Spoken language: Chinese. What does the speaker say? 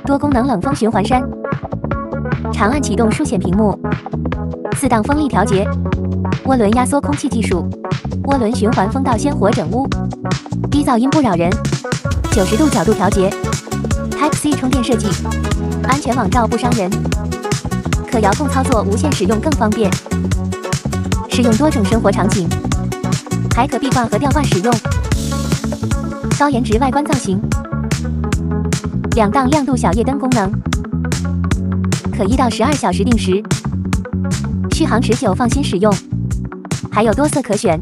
多功能冷风循环扇，长按启动竖显屏幕，4档风力调节，涡轮压缩空气技术，涡轮循环风道鲜活整屋，低噪音不扰人，90度角度调节 ，Type-C 充电设计，安全网罩不伤人，可遥控操作，无线使用更方便，适用多种生活场景，还可壁挂和吊挂使用，高颜值外观造型，2档亮度小夜灯功能，可1到12小时定时，续航持久，放心使用，还有多色可选。